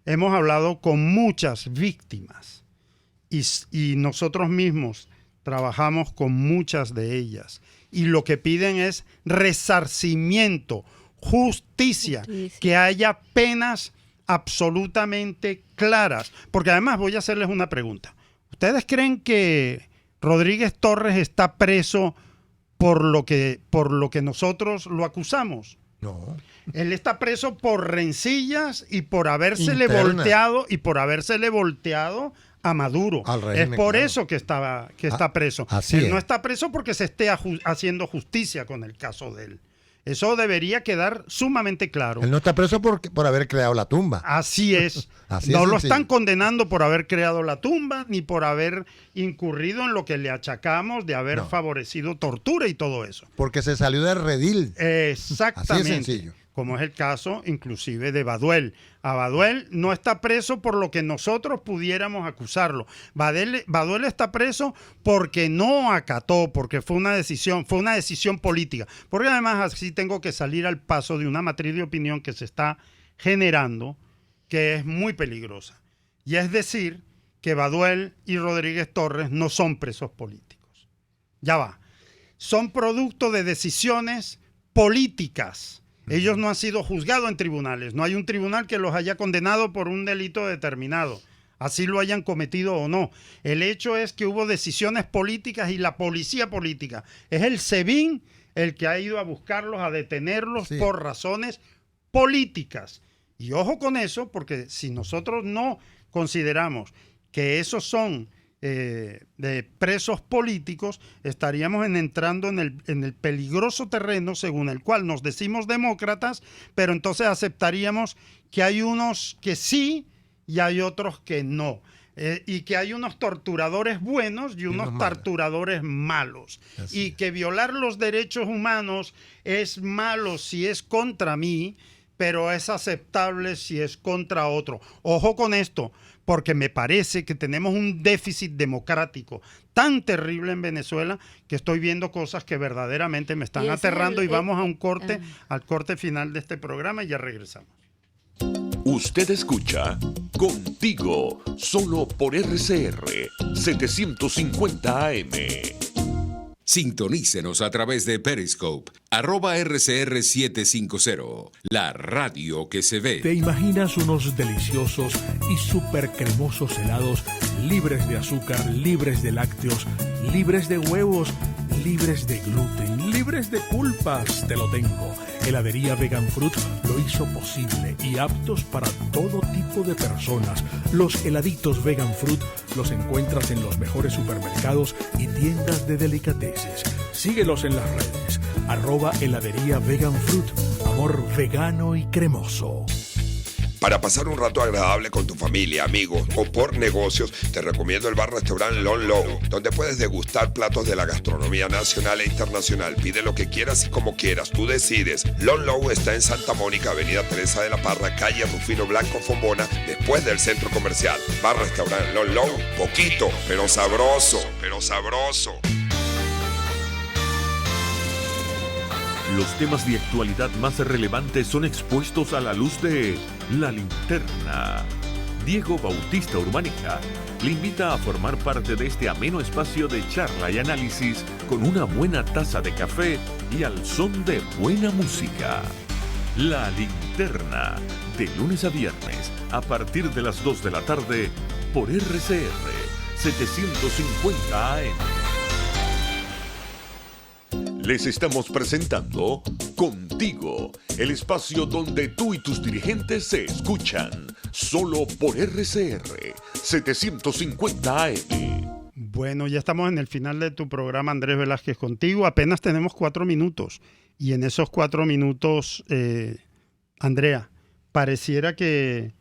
hemos hablado con muchas víctimas y nosotros mismos trabajamos con muchas de ellas. Y lo que piden es resarcimiento, justicia, que haya penas absolutamente claras. Porque además voy a hacerles una pregunta. ¿Ustedes creen que Rodríguez Torres está preso por lo que nosotros lo acusamos? No. Él está preso por rencillas y por habérsele volteado a Maduro. Al régimen, es por claro. eso que está preso. Así Él es. no está preso porque se esté haciendo justicia con el caso de él. Eso debería quedar sumamente claro. Él no está preso por haber creado la tumba. Así es. Así No es lo sencillo. están condenando por haber creado la tumba, ni por haber incurrido en lo que le achacamos de haber No. favorecido tortura y todo eso. Porque se salió del redil. Exactamente. Así de sencillo. Como es el caso inclusive de Baduel. A Baduel no está preso por lo que nosotros pudiéramos acusarlo. Baduel está preso porque no acató, porque fue una decisión política. Porque además así tengo que salir al paso de una matriz de opinión que se está generando, que es muy peligrosa. Y es decir, que Baduel y Rodríguez Torres no son presos políticos. Ya va. Son producto de decisiones políticas. Ellos no han sido juzgados en tribunales. No hay un tribunal que los haya condenado por un delito determinado, así lo hayan cometido o no. El hecho es que hubo decisiones políticas y la policía política. Es el SEBIN el que ha ido a buscarlos, a detenerlos Sí. por razones políticas. Y ojo con eso, porque si nosotros no consideramos que esos son de presos políticos, estaríamos entrando en el peligroso terreno según el cual nos decimos demócratas, pero entonces aceptaríamos que hay unos que sí y hay otros que no. Y que hay unos torturadores buenos y unos torturadores malos. Y que violar los derechos humanos es malo si es contra mí, pero es aceptable si es contra otro. Ojo con esto, porque me parece que tenemos un déficit democrático tan terrible en Venezuela que estoy viendo cosas que verdaderamente me están aterrando y vamos a un corte, al corte final de este programa y ya regresamos. Usted escucha Contigo, solo por RCR 750 AM. Sintonícenos a través de Periscope, @RCR750, la radio que se ve. ¿Te imaginas unos deliciosos y súper cremosos helados libres de azúcar, libres de lácteos, libres de huevos, libres de gluten, libres de culpas? Te lo tengo. Heladería Vegan Fruit lo hizo posible y aptos para todo tipo de personas. Los heladitos Vegan Fruit los encuentras en los mejores supermercados y tiendas de delicateces. Síguelos en las redes. @heladería Vegan Fruit. Amor vegano y cremoso. Para pasar un rato agradable con tu familia, amigos o por negocios, te recomiendo el bar-restaurante Lon Low, donde puedes degustar platos de la gastronomía nacional e internacional. Pide lo que quieras y como quieras, tú decides. Lon Low está en Santa Mónica, Avenida Teresa de la Parra, calle Rufino Blanco Fombona, después del centro comercial. Bar-restaurante Lon Low, poquito, pero sabroso, pero sabroso. Los temas de actualidad más relevantes son expuestos a la luz de La Linterna. Diego Bautista Urbaneja le invita a formar parte de este ameno espacio de charla y análisis con una buena taza de café y al son de buena música. La Linterna, de lunes a viernes, a partir de las 2 de la tarde, por RCR 750 AM. Les estamos presentando Contigo, el espacio donde tú y tus dirigentes se escuchan, solo por RCR 750 AM. Bueno, ya estamos en el final de tu programa, Andrés Velázquez Contigo. Apenas tenemos 4 minutos. Y en esos 4 minutos, Andrea, pareciera que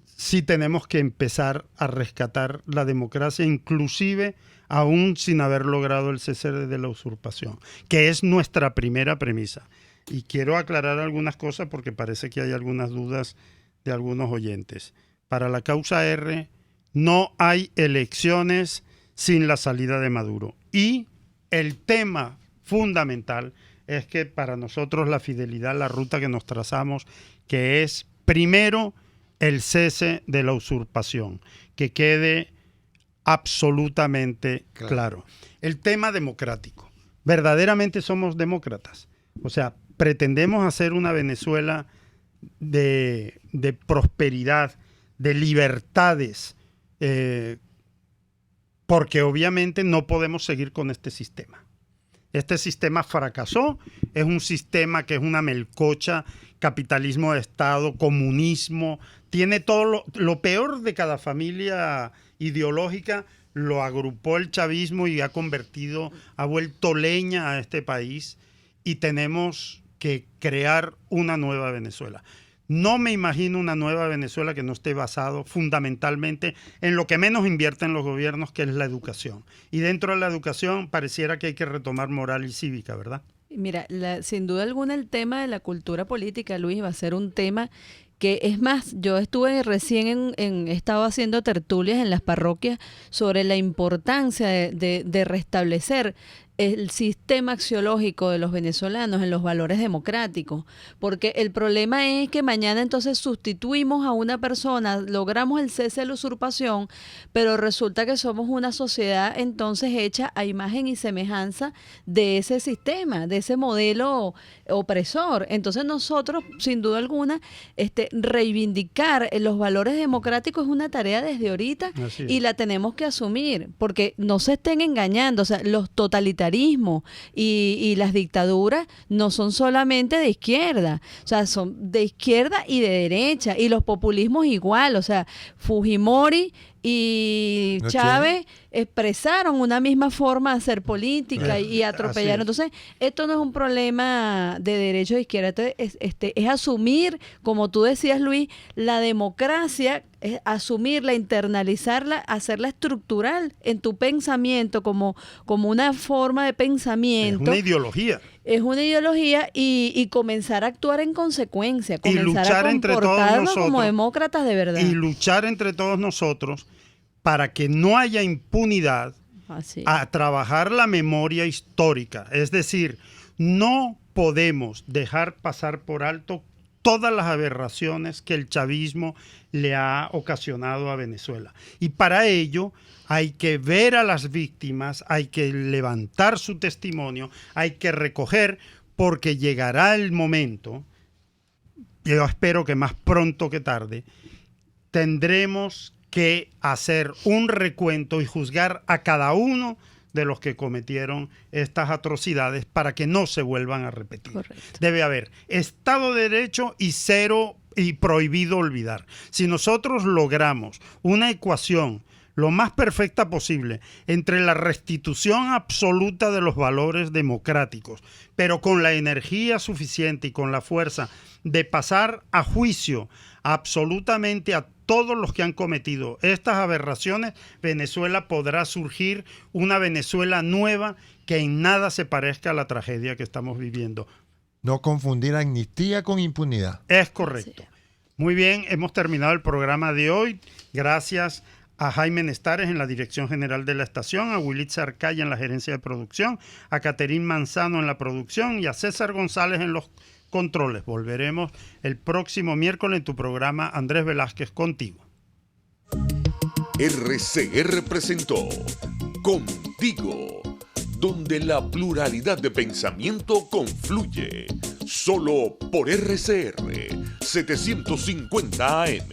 sí tenemos que empezar a rescatar la democracia, inclusive aún sin haber logrado el cese de la usurpación, que es nuestra primera premisa. Y quiero aclarar algunas cosas porque parece que hay algunas dudas de algunos oyentes. Para la causa R no hay elecciones sin la salida de Maduro. Y el tema fundamental es que para nosotros la fidelidad, la ruta que nos trazamos, que es primero el cese de la usurpación, que quede absolutamente claro. El tema democrático. Verdaderamente somos demócratas. O sea, pretendemos hacer una Venezuela de prosperidad, de libertades, porque obviamente no podemos seguir con este sistema. Este sistema fracasó, es un sistema que es una melcocha, capitalismo de Estado, comunismo, tiene todo lo peor de cada familia ideológica, lo agrupó el chavismo y ha vuelto leña a este país, y tenemos que crear una nueva Venezuela. No me imagino una nueva Venezuela que no esté basado fundamentalmente en lo que menos invierten los gobiernos, que es la educación. Y dentro de la educación pareciera que hay que retomar moral y cívica, ¿verdad? Mira, sin duda alguna el tema de la cultura política, Luis, va a ser un tema que, es más, yo estuve recién he estado haciendo tertulias en las parroquias sobre la importancia de restablecer el sistema axiológico de los venezolanos en los valores democráticos, porque el problema es que mañana entonces sustituimos a una persona, logramos el cese de la usurpación, pero resulta que somos una sociedad entonces hecha a imagen y semejanza de ese sistema, de ese modelo opresor. Entonces nosotros, sin duda alguna, reivindicar los valores democráticos es una tarea desde ahorita, y la tenemos que asumir, porque no se estén engañando, o sea, los totalitarismos y las dictaduras no son solamente de izquierda, o sea, son de izquierda y de derecha, y los populismos igual, o sea, Fujimori y Chávez expresaron una misma forma de hacer política y atropellaron. Entonces, esto no es un problema de derecha o de izquierda, es asumir, como tú decías, Luis, la democracia, es asumirla, internalizarla, hacerla estructural en tu pensamiento, como una forma de pensamiento. Es una ideología. Es una ideología, y comenzar a actuar en consecuencia, y comenzar a comportarnos como demócratas de verdad. Y luchar entre todos nosotros para que no haya impunidad, a trabajar la memoria histórica. Es decir, no podemos dejar pasar por alto todas las aberraciones que el chavismo le ha ocasionado a Venezuela. Y para ello hay que ver a las víctimas, hay que levantar su testimonio, hay que recoger, porque llegará el momento, yo espero que más pronto que tarde, tendremos que hacer un recuento y juzgar a cada uno de los que cometieron estas atrocidades para que no se vuelvan a repetir. Correcto. Debe haber Estado de Derecho y cero y prohibido olvidar. Si nosotros logramos una ecuación lo más perfecta posible entre la restitución absoluta de los valores democráticos, pero con la energía suficiente y con la fuerza de pasar a juicio absolutamente a todos los que han cometido estas aberraciones, Venezuela podrá surgir una Venezuela nueva que en nada se parezca a la tragedia que estamos viviendo. No confundir amnistía con impunidad. Es correcto. Sí. Muy bien, hemos terminado el programa de hoy. Gracias a Jaime Nestares en la dirección general de la estación, a Wilitza Arcaya en la gerencia de producción, a Caterín Manzano en la producción y a César González en los controles. Volveremos el próximo miércoles en tu programa Andrés Velázquez Contigo. RCR presentó Contigo, donde la pluralidad de pensamiento confluye. Solo por RCR 750 AM.